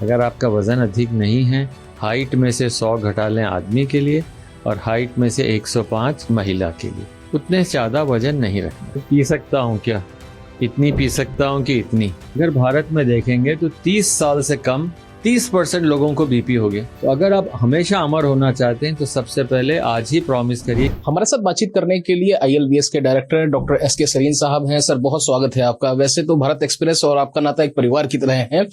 अगर आपका वज़न अधिक नहीं है, हाइट में से 100 घटा लें आदमी के लिए और हाइट में से 105 महिला के लिए। उतने ज़्यादा वजन नहीं रखना। तो पी सकता हूँ क्या? इतनी पी सकता हूँ कि इतनी? अगर भारत में देखेंगे तो 30 साल से कम 30% लोगों को बीपी हो गया। तो अगर आप हमेशा अमर होना चाहते हैं तो सबसे पहले आज ही प्रॉमिस करिए। हमारे साथ बातचीत करने के लिए ILBS के डायरेक्टर डॉक्टर SK सरीन साहब हैं। सर, बहुत स्वागत है आपका। वैसे तो भारत एक्सप्रेस और आपका नाता एक परिवार की तरह है,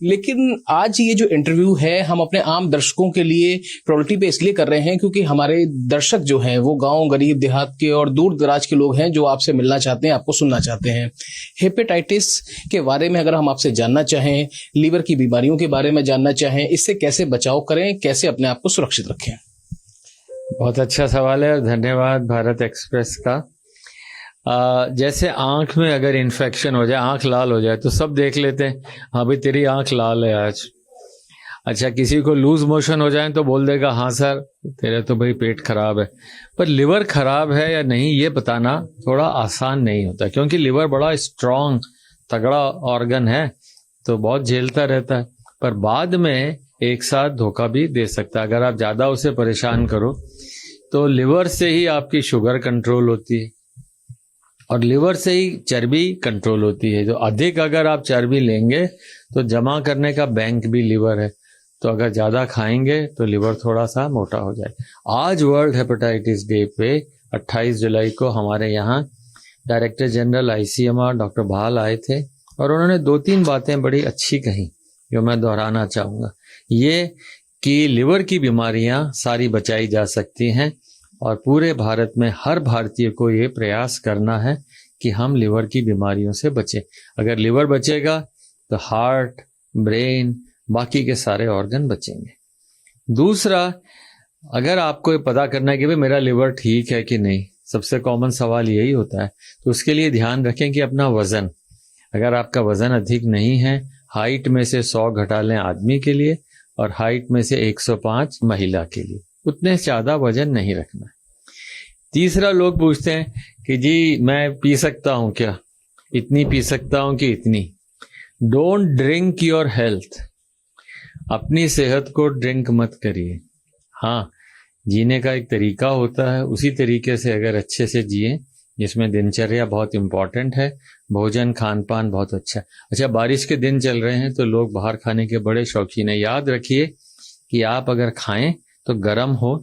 लेकिन आज ये जो इंटरव्यू है हम अपने आम दर्शकों के लिए प्रायोरिटी पे इसलिए कर रहे हैं क्योंकि हमारे दर्शक जो हैं वो गाँव, गरीब, देहात के और दूर दराज के लोग हैं जो आपसे मिलना चाहते हैं, आपको सुनना चाहते हैं। हेपेटाइटिस के बारे में अगर हम आपसे जानना चाहें, लीवर की बीमारियों के बारे में जानना चाहें, इससे कैसे बचाव करें, कैसे अपने आप को सुरक्षित रखें? बहुत अच्छा सवाल है और धन्यवाद भारत एक्सप्रेस का। जैसे आंख में अगर इन्फेक्शन हो जाए, आंख लाल हो जाए तो सब देख लेते हैं, हाँ भाई तेरी आंख लाल है आज। अच्छा, किसी को लूज मोशन हो जाए तो बोल देगा हाँ सर तेरे तो भाई पेट खराब है। पर लिवर खराब है या नहीं ये बताना थोड़ा आसान नहीं होता, क्योंकि लिवर बड़ा स्ट्रांग तगड़ा ऑर्गन है तो बहुत झेलता रहता है, पर बाद में एक साथ धोखा भी दे सकता है। अगर आप ज़्यादा उसे परेशान करो तो लिवर से ही आपकी शुगर कंट्रोल होती है और लिवर से ही चर्बी कंट्रोल होती है। जो अधिक अगर आप चर्बी लेंगे तो जमा करने का बैंक भी लिवर है, तो अगर ज़्यादा खाएंगे तो लिवर थोड़ा सा मोटा हो जाए। आज वर्ल्ड हेपेटाइटिस डे पे 28 जुलाई को हमारे यहाँ डायरेक्टर जनरल ICMR डॉक्टर भाल आए थे और उन्होंने 2-3 बातें बड़ी अच्छी कही जो मैं दोहराना चाहूँगा। ये कि लिवर की बीमारियां सारी बचाई जा सकती हैं और पूरे भारत में हर भारतीय को ये प्रयास करना है कि हम लिवर की बीमारियों से बचें। अगर लिवर बचेगा तो हार्ट, ब्रेन, बाकी के सारे ऑर्गन बचेंगे। दूसरा, अगर आपको ये पता करना है कि भाई मेरा लिवर ठीक है कि नहीं, सबसे कॉमन सवाल यही होता है, तो उसके लिए ध्यान रखें कि अपना वज़न, अगर आपका वज़न अधिक नहीं है, हाइट में से 100 घटा लें आदमी के लिए और हाइट में से 105 महिला के लिए। उतने ज़्यादा वजन नहीं रखना। तीसरा, लोग पूछते हैं कि जी मैं पी सकता हूँ क्या? इतनी पी सकता हूँ कि इतनी? Don't drink your health. अपनी सेहत को ड्रिंक मत करिए। हाँ, जीने का एक तरीका होता है, उसी तरीके से अगर अच्छे से जिए, जिसमें दिनचर्या बहुत इम्पॉर्टेंट है, भोजन खान पान बहुत अच्छा। अच्छा, बारिश के दिन चल रहे हैं तो लोग बाहर खाने के बड़े शौकीन हैं। याद रखिए कि आप अगर खाएं तो गर्म हो,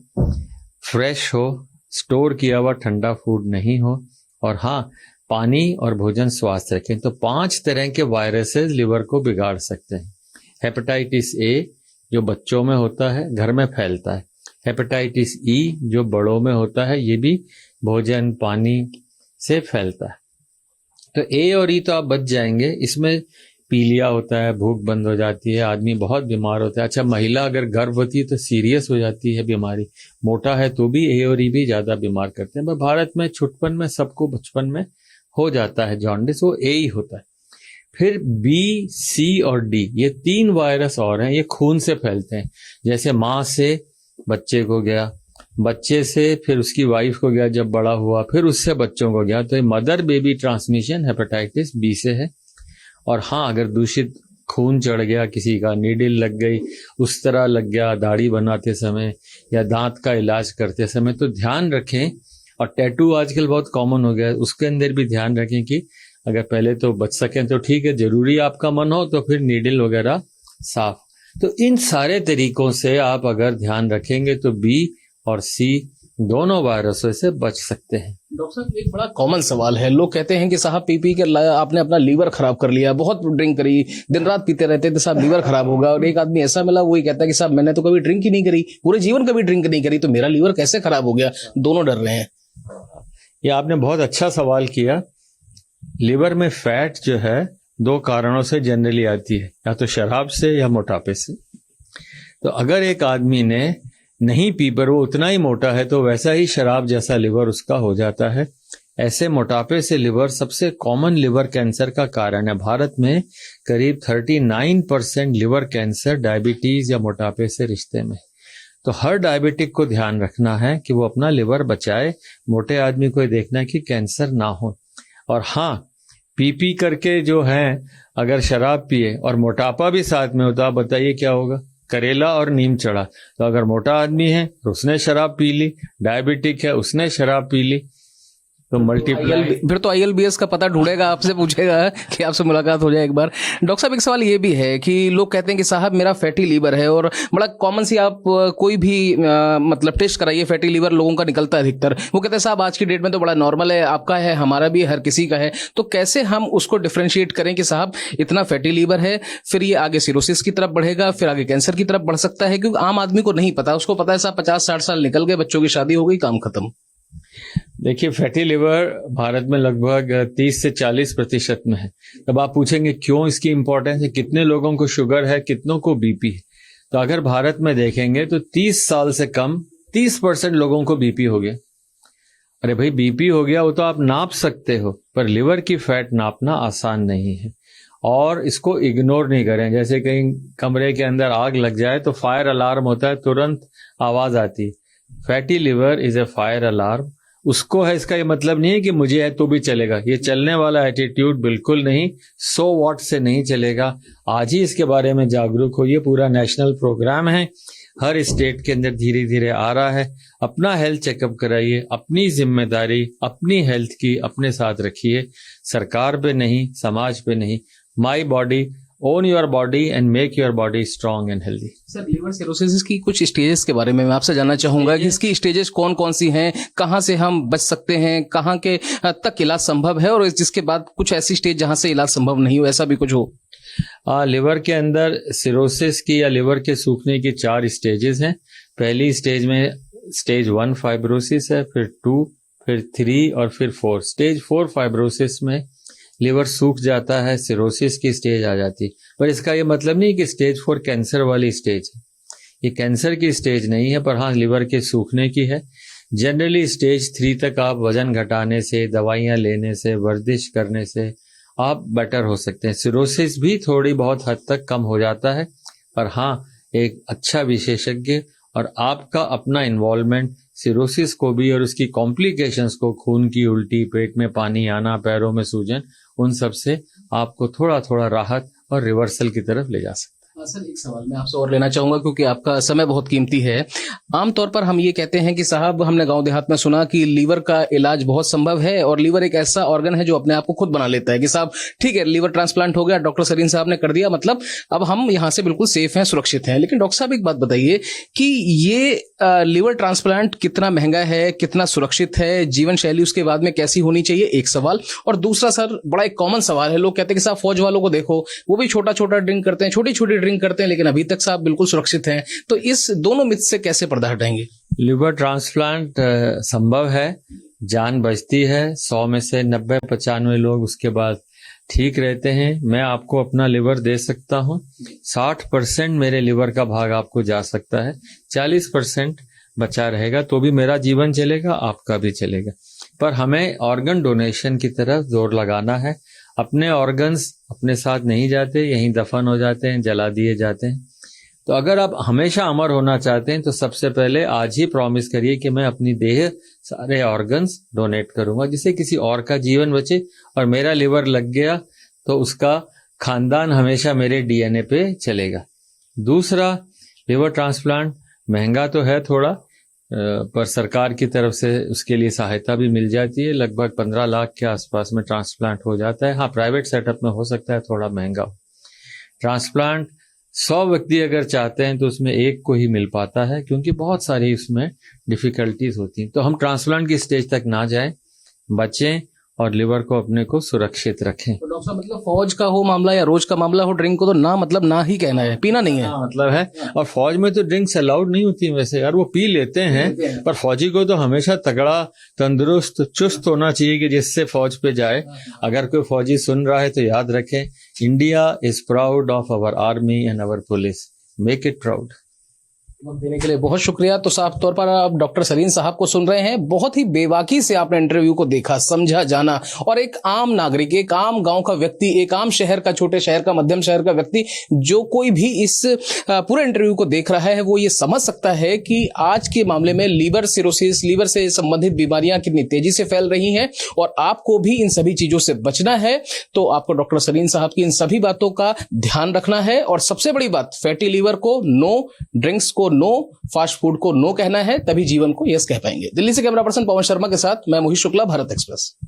फ्रेश हो, स्टोर किया हुआ ठंडा फूड नहीं हो, और हाँ, पानी और भोजन स्वास्थ्य रखें। तो 5 तरह के वायरसेस लिवर को बिगाड़ सकते हैं। हेपेटाइटिस A जो बच्चों में होता है, घर में फैलता है। हेपेटाइटिस E जो बड़ों में होता है, ये भी भोजन पानी से फैलता है। तो A और E तो आप बच जाएंगे। इसमें पीलिया होता है, भूख बंद हो जाती है, आदमी बहुत बीमार होता है। अच्छा, महिला अगर गर्भवती है तो सीरियस हो जाती है बीमारी। मोटा है तो भी A और E भी ज़्यादा बीमार करते हैं। पर भारत में छुटपन में सबको बचपन में हो जाता है जॉन्डिस, वो A ही होता है। फिर B, C और D, ये 3 वायरस और हैं, ये खून से फैलते हैं। जैसे माँ से बच्चे को गया, बच्चे से फिर उसकी वाइफ को गया, जब बड़ा हुआ फिर उससे बच्चों को गया, तो ये mother baby transmission hepatitis B से है। और हाँ, अगर दूषित खून चढ़ गया, किसी का नीडल लग गई, उस तरह लग गया दाढ़ी बनाते समय या दांत का इलाज करते समय, तो ध्यान रखें। और टैटू आजकल बहुत कॉमन हो गया है, उसके अंदर भी ध्यान रखें कि अगर पहले तो बच सकें तो ठीक है, जरूरी आपका मन हो तो फिर नीडल वगैरह साफ। तो इन सारे तरीकों से आप अगर ध्यान रखेंगे तो B और C दोनों वायरसों से बच सकते हैं। डॉक्टर साहब, एक बड़ा कॉमन सवाल है, लोग कहते हैं कि साहब पी के आपने अपना लीवर खराब कर लिया, बहुत ड्रिंक करी, दिन रात पीते रहते तो साहब लीवर खराब होगा। और एक आदमी ऐसा मिला, वही कहता है कि साहब मैंने तो कभी ड्रिंक ही नहीं करी, पूरे जीवन कभी ड्रिंक नहीं करी, तो मेरा लीवर कैसे खराब हो गया? दोनों डर रहे हैं। ये आपने बहुत अच्छा सवाल किया। लिवर में फैट जो है 2 कारणों से जनरली आती है, या तो शराब से या मोटापे से। तो अगर एक आदमी ने नहीं पी पर वो उतना ही मोटा है तो वैसा ही शराब जैसा लिवर उसका हो जाता है। ऐसे मोटापे से लिवर सबसे कॉमन लिवर कैंसर का कारण है। भारत में करीब 39% लिवर कैंसर डायबिटीज या मोटापे से रिश्ते में। तो हर डायबिटिक को ध्यान रखना है कि वो अपना लिवर बचाए। मोटे आदमी को देखना है कि कैंसर ना हो। और हाँ, पी करके जो है अगर शराब पिए और मोटापा भी साथ में होता, आप बताइए क्या होगा। करेला और नीम चढ़ा। तो अगर मोटा आदमी है तो उसने शराब पी ली, डायबिटिक है उसने शराब पी ली, तो मल्टीप्लाई। फिर तो ILBS का पता ढूंढेगा, आपसे पूछेगा कि आपसे मुलाकात हो जाए एक बार। डॉक्टर साहब, एक सवाल ये भी है कि लोग कहते हैं कि साहब मेरा फैटी लीवर है, और बड़ा कॉमन सी आप कोई भी मतलब टेस्ट कराइए, फैटी लीवर लोगों का निकलता है अधिकतर। वो कहते हैं साहब आज की डेट में तो बड़ा नॉर्मल है, आपका है, हमारा भी, हर किसी का है। तो कैसे हम उसको डिफ्रेंशिएट करें कि साहब इतना फैटी लीवर है, फिर ये आगे सिरोसिस की तरफ बढ़ेगा, फिर आगे कैंसर की तरफ बढ़ सकता है? क्योंकि आम आदमी को नहीं पता, उसको पता है साहब 50-60 साल निकल गए, बच्चों की शादी हो गई, काम खत्म। देखिए, फैटी लिवर भारत में लगभग 30 से 40% में है। तब आप पूछेंगे क्यों इसकी इंपॉर्टेंस है, कितने लोगों को शुगर है, कितनों को बीपी है। तो अगर भारत में देखेंगे तो 30 साल से कम 30% लोगों को बीपी हो गया। अरे भाई, बीपी हो गया वो तो आप नाप सकते हो, पर लिवर की फैट नापना आसान नहीं है। और इसको इग्नोर नहीं करें। जैसे कहीं कमरे के अंदर आग लग जाए तो फायर अलार्म होता है, तुरंत आवाज आती है। Fatty liver is a fire alarm. उसको है, इसका ये मतलब नहीं है कि मुझे है तो भी चलेगा। ये चलने वाला एटीट्यूड बिल्कुल नहीं। 100 वॉट से नहीं चलेगा। आज ही इसके बारे में जागरूक होइए। पूरा नेशनल प्रोग्राम है, हर स्टेट के अंदर धीरे धीरे आ रहा है। अपना हेल्थ चेकअप कराइए, अपनी जिम्मेदारी अपनी हेल्थ की अपने साथ रखिए, सरकार पे नहीं, समाज पे नहीं। My body, own your body and make your body strong and healthy. Sir, liver cirrhosis की कुछ स्टेजेस के बारे में मैं आपसे जानना चाहूंगा कि इसकी स्टेजेस कौन कौन सी हैं, कहां से हम बच सकते हैं, कहां के तक इलाज संभव है, और जिसके बाद कुछ ऐसी स्टेज जहां से इलाज संभव नहीं हो, ऐसा भी कुछ हो? लिवर के अंदर सिरोसिस की या लिवर के सूखने की 4 स्टेजेस हैं। पहली स्टेज में स्टेज 1 फाइब्रोसिस है, फिर 2, फिर 3 और फिर 4। स्टेज 4 फाइब्रोसिस में लिवर सूख जाता है, सिरोसिस की स्टेज आ जाती है। पर इसका ये मतलब नहीं कि स्टेज 4 कैंसर वाली स्टेज है। ये कैंसर की स्टेज नहीं है, पर हाँ लिवर के सूखने की है। जनरली स्टेज 3 तक आप वजन घटाने से, दवाइयां लेने से, वर्जिश करने से आप बेटर हो सकते हैं। सिरोसिस भी थोड़ी बहुत हद तक कम हो जाता है, पर हाँ एक अच्छा विशेषज्ञ और आपका अपना इन्वॉल्वमेंट सिरोसिस को भी और उसकी कॉम्प्लिकेशंस को, खून की उल्टी, पेट में पानी आना, पैरों में सूजन, उन सब से आपको थोड़ा थोड़ा राहत और रिवर्सल की तरफ ले जा सकते हैं। सर, एक सवाल मैं आपसे और लेना चाहूंगा क्योंकि आपका समय बहुत कीमती है। आमतौर पर हम ये कहते हैं कि साहब हमने गांव देहात में सुना कि लीवर का इलाज बहुत संभव है, और लीवर एक ऐसा ऑर्गन है जो अपने आप को खुद बना लेता है कि साहब ठीक है, लीवर ट्रांसप्लांट हो गया, डॉक्टर सरीन साहब ने कर दिया, मतलब अब हम यहाँ से बिल्कुल सेफ हैं, सुरक्षित हैं। लेकिन डॉक्टर साहब एक बात बताइए कि ये लीवर ट्रांसप्लांट कितना महंगा है, कितना सुरक्षित है, जीवन शैली उसके बाद में कैसी होनी चाहिए, एक सवाल। और दूसरा सर, बड़ा एक कॉमन सवाल है, लोग कहते हैं कि साहब फौज वालों को देखो, वो भी छोटा छोटा ड्रिंक करते हैं, छोटी छोटी ड्रिंक करते हैं, लेकिन अभी तक साहब बिल्कुल सुरक्षित हैं। तो इस दोनों मिथ से कैसे पर्दा हटाएंगे? लिवर ट्रांसप्लांट संभव है, जान बचती है। 100 में से 90-95 लोग उसके बाद ठीक रहते हैं। मैं आपको अपना लिवर दे सकता हूँ, 60% मेरे लिवर का भाग आपको जा सकता है, 40% बचा रहेगा, तो भी मेरा जीवन चलेगा, आपका भी चलेगा। पर हमें ऑर्गन डोनेशन की तरफ जोर लगाना है। अपने ऑर्गन्स अपने साथ नहीं जाते, यहीं दफन हो जाते हैं, जला दिए जाते हैं। तो अगर आप हमेशा अमर होना चाहते हैं तो सबसे पहले आज ही प्रॉमिस करिए कि मैं अपनी देह सारे ऑर्गन्स डोनेट करूंगा, जिससे किसी और का जीवन बचे। और मेरा लिवर लग गया तो उसका खानदान हमेशा मेरे DNA पे चलेगा। दूसरा, लिवर ट्रांसप्लांट महंगा तो है थोड़ा, पर सरकार की तरफ से उसके लिए सहायता भी मिल जाती है। लगभग 15 लाख के आसपास में ट्रांसप्लांट हो जाता है। हाँ, प्राइवेट सेटअप में हो सकता है थोड़ा महंगा हो। ट्रांसप्लांट 100 व्यक्ति अगर चाहते हैं तो उसमें एक को ही मिल पाता है, क्योंकि बहुत सारी उसमें डिफिकल्टीज होती हैं। तो हम ट्रांसप्लांट की स्टेज तक ना जाएं, बचें और लिवर को अपने को सुरक्षित रखें। तो डॉक्टर साहब, मतलब फौज का हो मामला या रोज का मामला हो, ड्रिंक को तो ना, मतलब ना ही कहना है, पीना नहीं है। हाँ, मतलब है। और फौज में तो ड्रिंक्स अलाउड नहीं होती वैसे यार, वो पी लेते हैं, पर फौजी को तो हमेशा तगड़ा, तंदुरुस्त, चुस्त होना चाहिए कि जिससे फौज पे जाए। अगर कोई फौजी सुन रहा है तो याद रखें, India is proud of our army and our police, make it proud. वक्त देने के लिए बहुत शुक्रिया। तो साफ तौर पर आप डॉक्टर सलीम साहब को सुन रहे हैं, बहुत ही बेबाकी से आपने इंटरव्यू को देखा, समझा, जाना, और एक आम नागरिक, एक आम गांव का व्यक्ति, एक आम शहर का, छोटे शहर का, मध्यम शहर का व्यक्ति, जो कोई भी इस पूरे इंटरव्यू को देख रहा है वो ये समझ सकता है कि आज के मामले में लीवर सिरोसिस, लीवर से संबंधित बीमारियां कितनी तेजी से फैल रही हैं और आपको भी इन सभी चीजों से बचना है। तो आपको डॉक्टर सलीम साहब की इन सभी बातों का ध्यान रखना है और सबसे बड़ी बात, फैटी लीवर को नो, ड्रिंक्स को नो, फास्ट फूड को नो कहना है, तभी जीवन को यस कह पाएंगे। दिल्ली से कैमरा पर्सन पवन शर्मा के साथ मैं मोहित शुक्ला, भारत एक्सप्रेस।